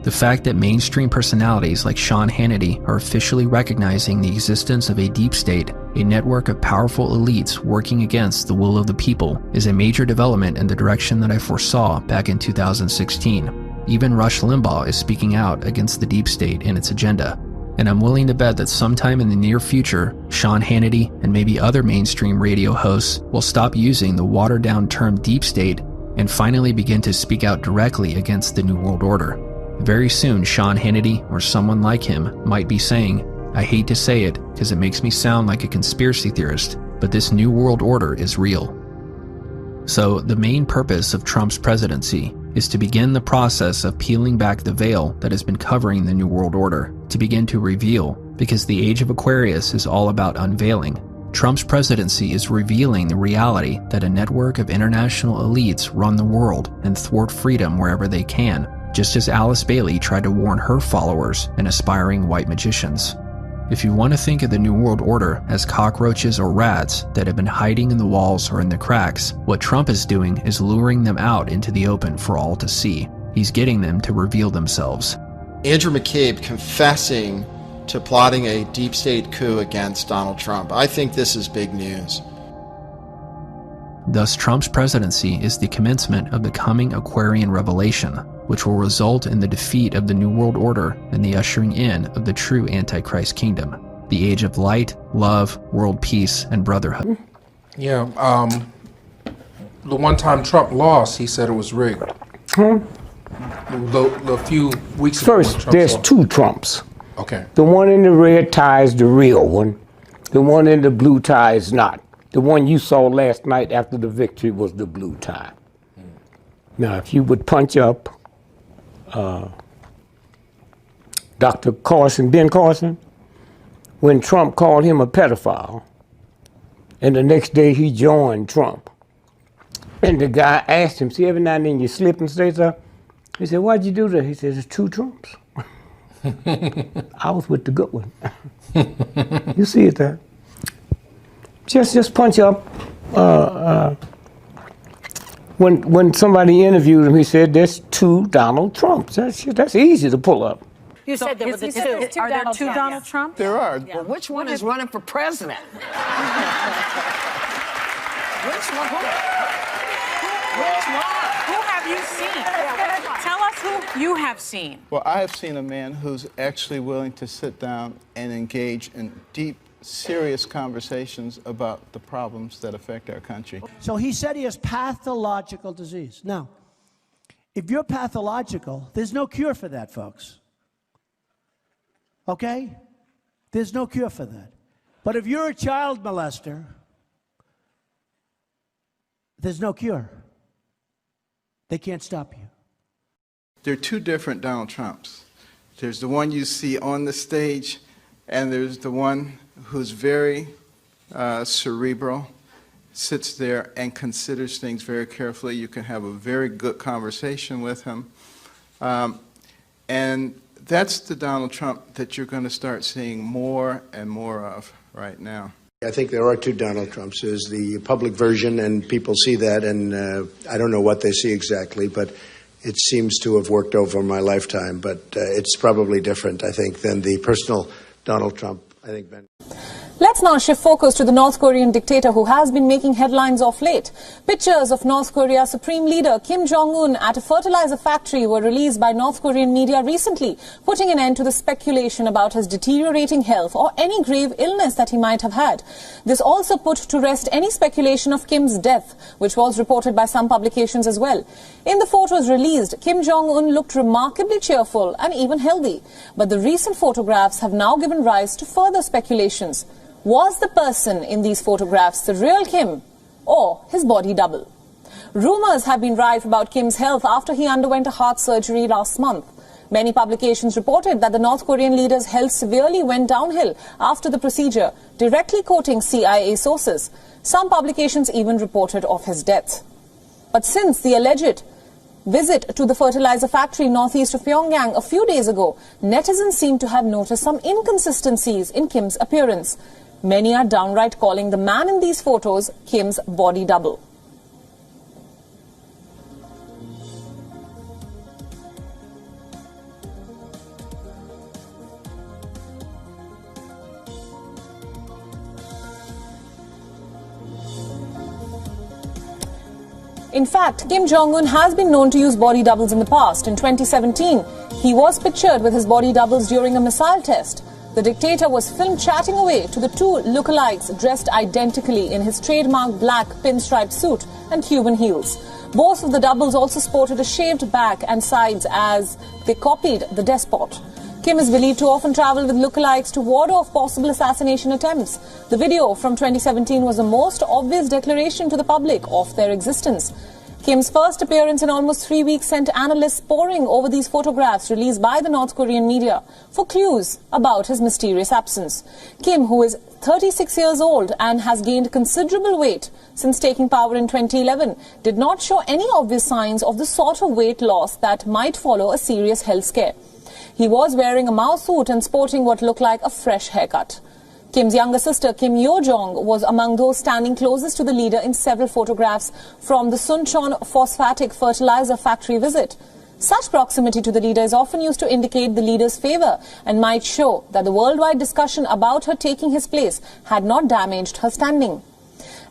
The fact that mainstream personalities like Sean Hannity are officially recognizing the existence of a deep state, a network of powerful elites working against the will of the people, is a major development in the direction that I foresaw back in 2016. Even Rush Limbaugh is speaking out against the deep state and its agenda. And I'm willing to bet that sometime in the near future, Sean Hannity and maybe other mainstream radio hosts will stop using the watered-down term deep state and finally begin to speak out directly against the New World Order. Very soon, Sean Hannity or someone like him might be saying, "I hate to say it because it makes me sound like a conspiracy theorist, but this New World Order is real." So the main purpose of Trump's presidency is to begin the process of peeling back the veil that has been covering the New World Order, to begin to reveal, because the age of Aquarius is all about unveiling. Trump's presidency is revealing the reality that a network of international elites run the world and thwart freedom wherever they can, just as Alice Bailey tried to warn her followers and aspiring white magicians. If you want to think of the New World Order as cockroaches or rats that have been hiding in the walls or in the cracks, what Trump is doing is luring them out into the open for all to see. He's getting them to reveal themselves. Andrew McCabe confessing to plotting a deep state coup against Donald Trump. I think this is big news. Thus, Trump's presidency is the commencement of the coming Aquarian revelation, which will result in the defeat of the New World Order and the ushering in of the true Antichrist kingdom, the age of light, love, world peace, and brotherhood. Yeah, the one time Trump lost, he said it was rigged. The few weeks ago. First, there's two Trumps. Okay. The one in the red tie is the real one. The one in the blue tie is not. The one you saw last night after the victory was the blue tie. Now, if you would punch up Dr. Carson, Ben Carson, when Trump called him a pedophile, and the next day he joined Trump. And the guy asked him, see, every now and then you slip and say something? He said, why'd you do that? He said, it's two Trumps. I was with the good one. You see it there? Just punch up. When somebody interviewed him, he said, there's two Donald Trumps. That's easy to pull up. You said there was a two. Are there two Donald Trumps? There are. Yeah. Well, which one is running for president? Which one? Which one? Who have you seen? Tell us who you have seen. Well, I have seen a man who's actually willing to sit down and engage in deep, serious conversations about the problems that affect our country. So he said he has pathological disease. Now, if you're pathological, there's no cure for that, folks. Okay? There's no cure for that. But if you're a child molester, there's no cure. They can't stop you. There are two different Donald Trumps. There's the one you see on the stage, and there's the one who's very cerebral, sits there and considers things very carefully. You can have a very good conversation with him. And that's the Donald Trump that you're going to start seeing more and more of right now. I think there are two Donald Trumps. There's the public version, and people see that, and I don't know what they see exactly, but it seems to have worked over my lifetime. But it's probably different, I think, than the personal Donald Trump. I think Ben. Let's now shift focus to the North Korean dictator who has been making headlines of late. Pictures of North Korea's supreme leader Kim Jong-un at a fertilizer factory were released by North Korean media recently, putting an end to the speculation about his deteriorating health or any grave illness that he might have had. This also put to rest any speculation of Kim's death, which was reported by some publications as well. In the photos released, Kim Jong-un looked remarkably cheerful and even healthy. But the recent photographs have now given rise to further speculations. Was the person in these photographs the real Kim or his body double? Rumors have been rife about Kim's health after he underwent a heart surgery last month. Many publications reported that the North Korean leader's health severely went downhill after the procedure, directly quoting CIA sources. Some publications even reported of his death. But since the alleged visit to the fertilizer factory northeast of Pyongyang a few days ago, netizens seem to have noticed some inconsistencies in Kim's appearance. Many are downright calling the man in these photos Kim's body double. In fact, Kim Jong-un has been known to use body doubles in the past. In 2017, he was pictured with his body doubles during a missile test. The dictator was filmed chatting away to the two lookalikes dressed identically in his trademark black pinstripe suit and Cuban heels. Both of the doubles also sported a shaved back and sides as they copied the despot. Kim is believed to often travel with lookalikes to ward off possible assassination attempts. The video from 2017 was the most obvious declaration to the public of their existence. Kim's first appearance in almost 3 weeks sent analysts poring over these photographs released by the North Korean media for clues about his mysterious absence. Kim, who is 36 years old and has gained considerable weight since taking power in 2011, did not show any obvious signs of the sort of weight loss that might follow a serious health scare. He was wearing a Mao suit and sporting what looked like a fresh haircut. Kim's younger sister, Kim Yo-jong, was among those standing closest to the leader in several photographs from the Suncheon phosphatic fertilizer factory visit. Such proximity to the leader is often used to indicate the leader's favor and might show that the worldwide discussion about her taking his place had not damaged her standing.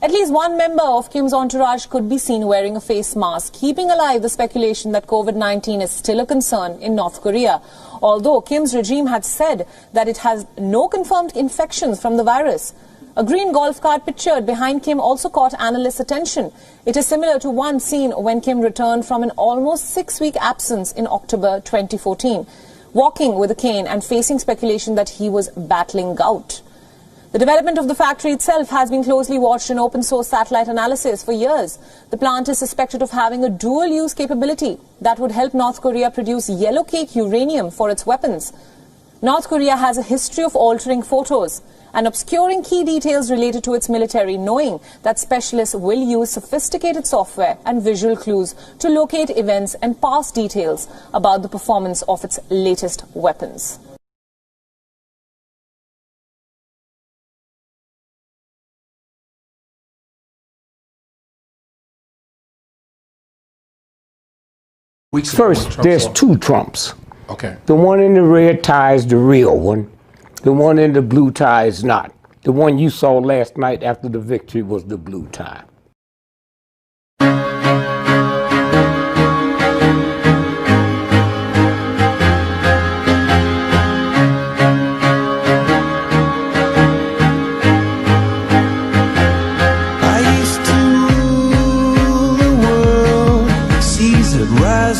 At least one member of Kim's entourage could be seen wearing a face mask, keeping alive the speculation that COVID-19 is still a concern in North Korea. Although Kim's regime had said that it has no confirmed infections from the virus. A green golf cart pictured behind Kim also caught analysts' attention. It is similar to one seen when Kim returned from an almost 6-week absence in October 2014, walking with a cane and facing speculation that he was battling gout. The development of the factory itself has been closely watched in open-source satellite analysis for years. The plant is suspected of having a dual-use capability that would help North Korea produce yellow cake uranium for its weapons. North Korea has a history of altering photos and obscuring key details related to its military, knowing that specialists will use sophisticated software and visual clues to locate events and past details about the performance of its latest weapons. First, there's two Trumps. Okay. The one in the red tie is the real one. The one in the blue tie is not. The one you saw last night after the victory was the blue tie.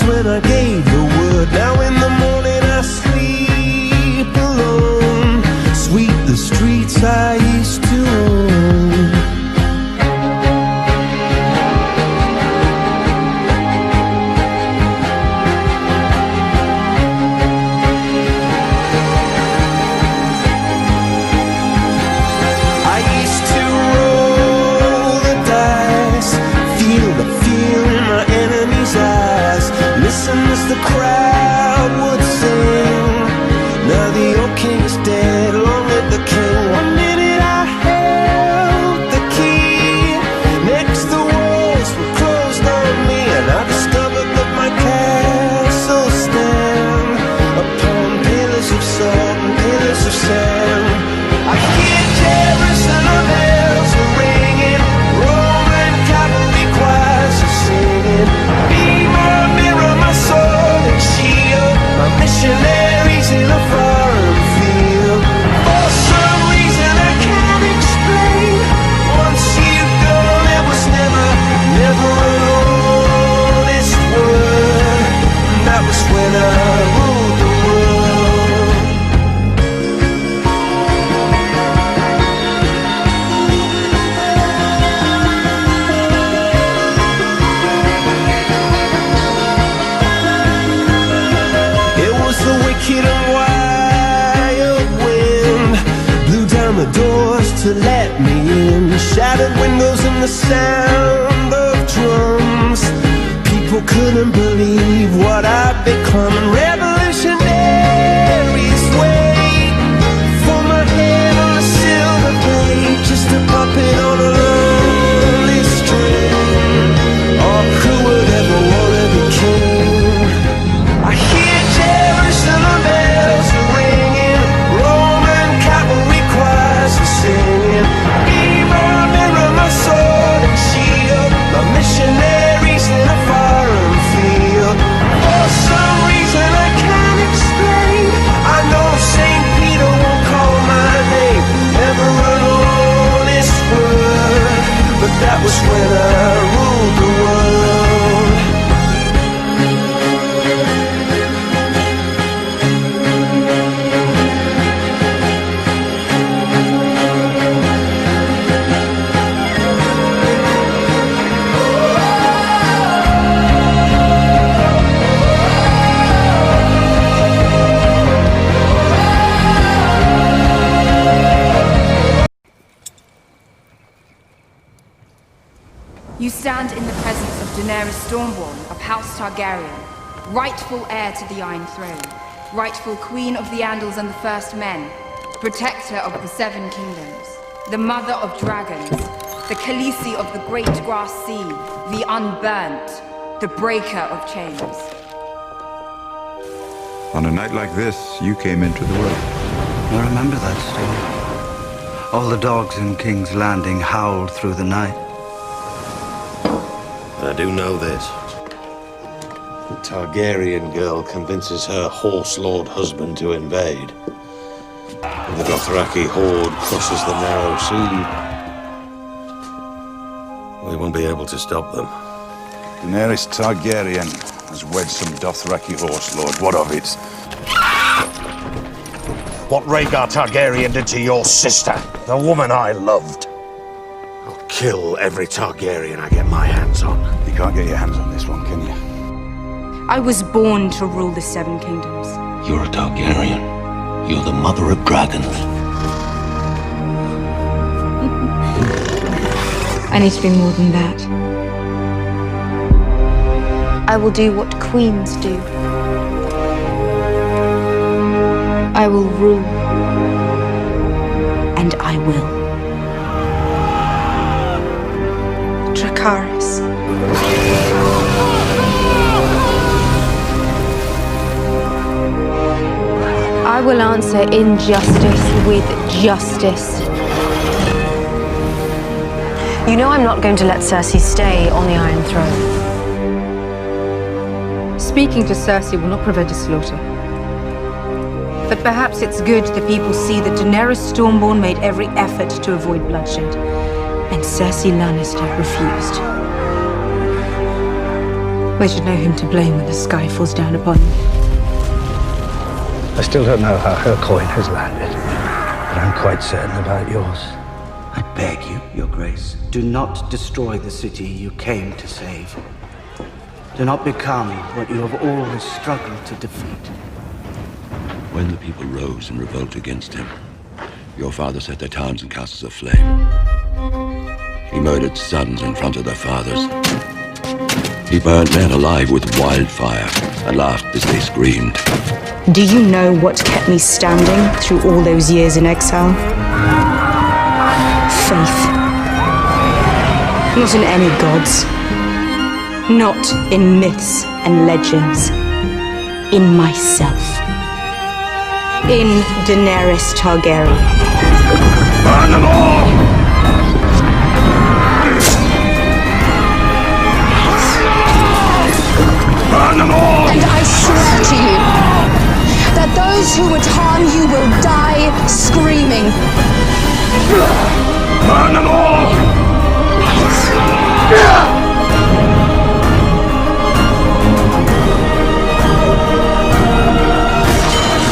When I gave the word, now in the morning I sleep alone. Sweep the streets I used to own. I used to roll the dice, feel the fear in my enemy's eyes. Listen as the crowd would sing. Now the old king is dead, long live the king. One minute I held the key, next the walls were closed on me, and I discovered that my castle stand upon pillars of salt and pillars of sand. I hear Jerusalem bells are ringing, Roman cavalry choirs are singing. Be my mirror, my sword and shield, my missionaries in a foreign field. For some reason I can't explain, once you've gone there was never an honest word. And that was when I ruled the world. It was the wicked and wild wind, blew down the doors to let me in, shattered windows and the sound of drums. People couldn't believe what I'd become, and revolutionaries wait for my head on a silver plate, just a puppet on a lonely string. Oh, who would ever wanna be king? I hear Jerusalem bells are ringing, Roman cavalry choirs are singing. Be my mirror, my sword and shield, my missionaries in a foreign field. For some reason I the presence of Daenerys Stormborn of House Targaryen, rightful heir to the Iron Throne, rightful Queen of the Andals and the First Men, protector of the Seven Kingdoms, the Mother of Dragons, the Khaleesi of the Great Grass Sea, the Unburnt, the Breaker of Chains. On a night like this, you came into the world. I remember that story. All the dogs in King's Landing howled through the night. I do know this. The Targaryen girl convinces her horse lord husband to invade. And the Dothraki horde crosses the narrow sea. We won't be able to stop them. Daenerys Targaryen has wed some Dothraki horse lord. What of it? What Rhaegar Targaryen did to your sister, the woman I loved. I'll kill every Targaryen I get my hands on. You can't get your hands on this one, can you? I was born to rule the Seven Kingdoms. You're a Targaryen. You're the mother of dragons. I need to be more than that. I will do what queens do. I will rule. And I will. Dracarys. I will answer injustice with justice. You know I'm not going to let Cersei stay on the Iron Throne. Speaking to Cersei will not prevent a slaughter. But perhaps it's good the people see that Daenerys Stormborn made every effort to avoid bloodshed, and Cersei Lannister refused. We should know whom to blame when the sky falls down upon them. I still don't know how her coin has landed, but I'm quite certain about yours. I beg you, Your Grace, do not destroy the city you came to save. Do not become what you have always struggled to defeat. When the people rose in revolt against him, your father set their towns and castles aflame. He murdered sons in front of their fathers. He burned men alive with wildfire and laughed as they screamed. Do you know what kept me standing through all those years in exile? Faith. Not in any gods. Not in myths and legends. In myself. In Daenerys Targaryen. Burn them all! Burn them all! And I swear to you that those who would harm you will die screaming. Burn them all!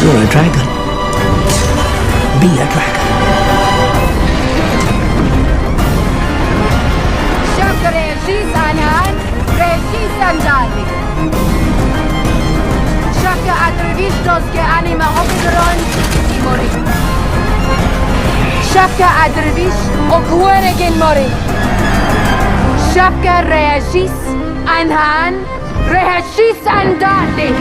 You're a dragon. Be a dragon. Shaka adrevistos que anima obidron y mori. Shaka adrevis o cueregin mori. Shaka reagis anhan reagis andati.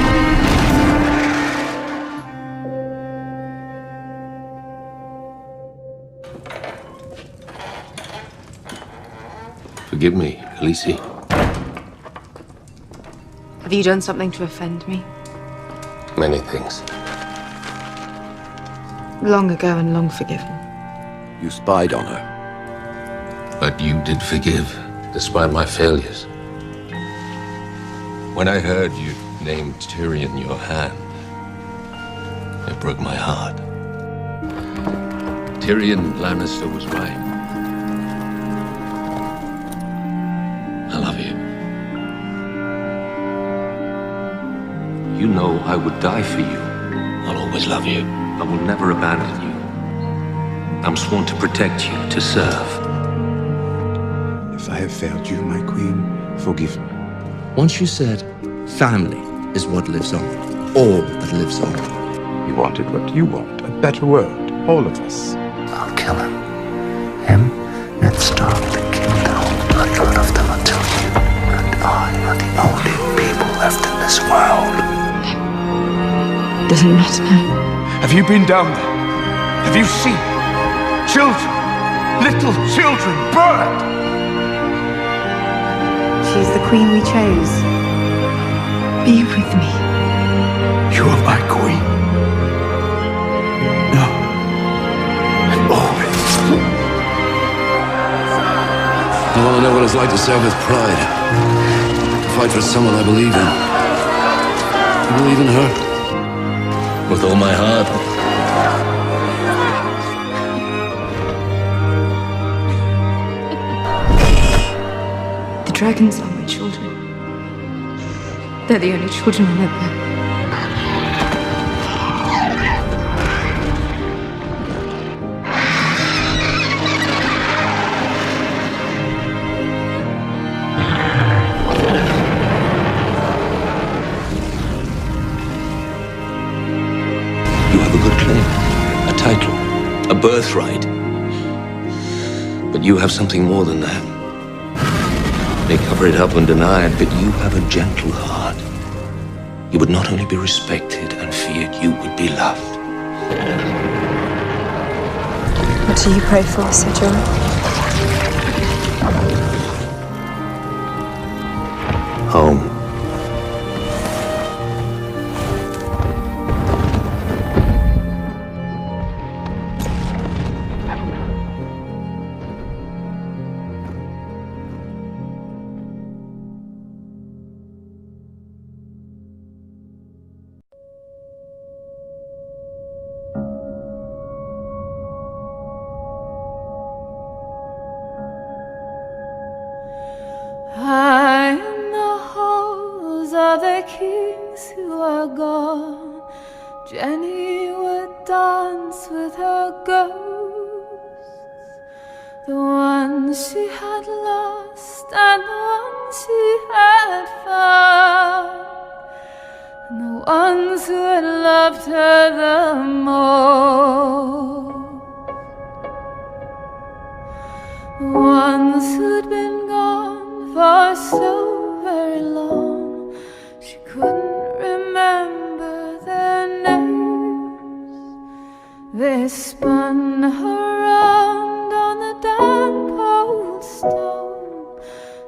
Forgive me, Khaleesi. Have you done something to offend me? Many things. Long ago and long forgiven. You spied on her. But you did forgive, despite my failures. When I heard you named Tyrion your hand, it broke my heart. Tyrion Lannister was right. I love you. You know I would die for you. I'll always love you. I will never abandon you. I'm sworn to protect you, to serve. If I have failed you, my queen, forgive me. Once you said, family is what lives on. All that lives on. You wanted what you want, a better world, all of us. I'll kill him. Him and starve the kingdom. Not one of them until you. are the only people left in this world. Doesn't matter. Have you been down there? Have you seen children, little children burned? She's the queen we chose. Be with me. You are my queen. Now and always. I want to know what it's like to serve with pride. To fight for someone I believe in. I believe in her. With all my heart. The dragons are my children. They're the only children I'll ever have. You have a good claim, a title, a birthright. But you have something more than that. They cover it up and deny it, but you have a gentle heart. You would not only be respected and feared, you would be loved. What do you pray for, Sir John? Home. High in the halls are the kings who are gone. Jenny would dance with her ghosts, the ones she had lost and the ones she had found, and the ones who had loved her the most, the ones who'd been gone for so very long, she couldn't remember their names. They spun her round on the damp old stone,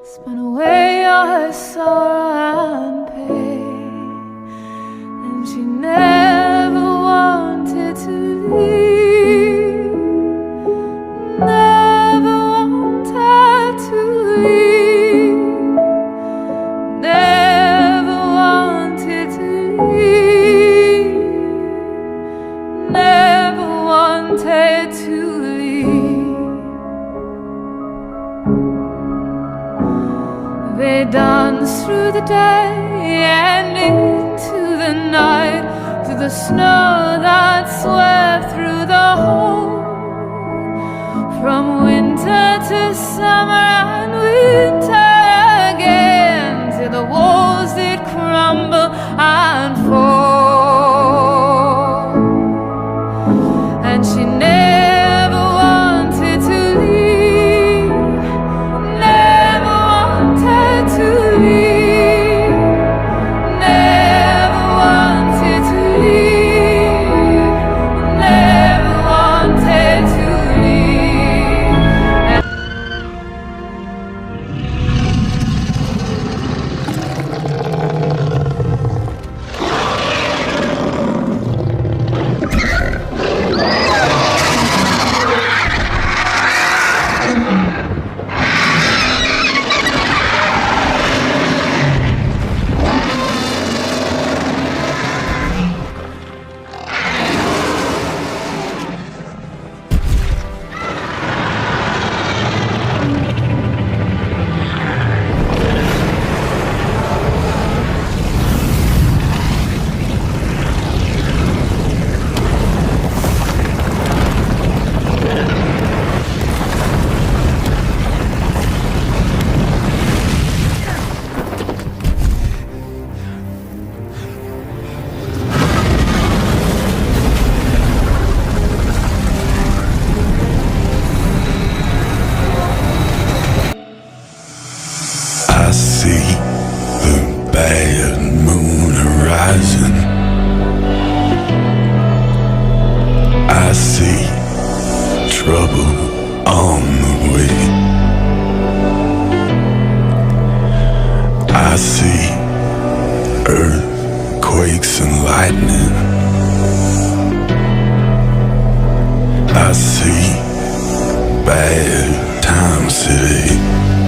spun away all her sorrow and pain, and she never wanted to leave, never wanted to leave. Never wanted to leave. Never wanted to leave. They danced through the day and into the night, through the snow that swept through the hole, from winter to summer and winter again, till the walls did crumble and fall. And she never wanted to leave, never wanted to leave, never wanted to leave, never wanted to leave. I see I see earthquakes and lightning. I see bad time city.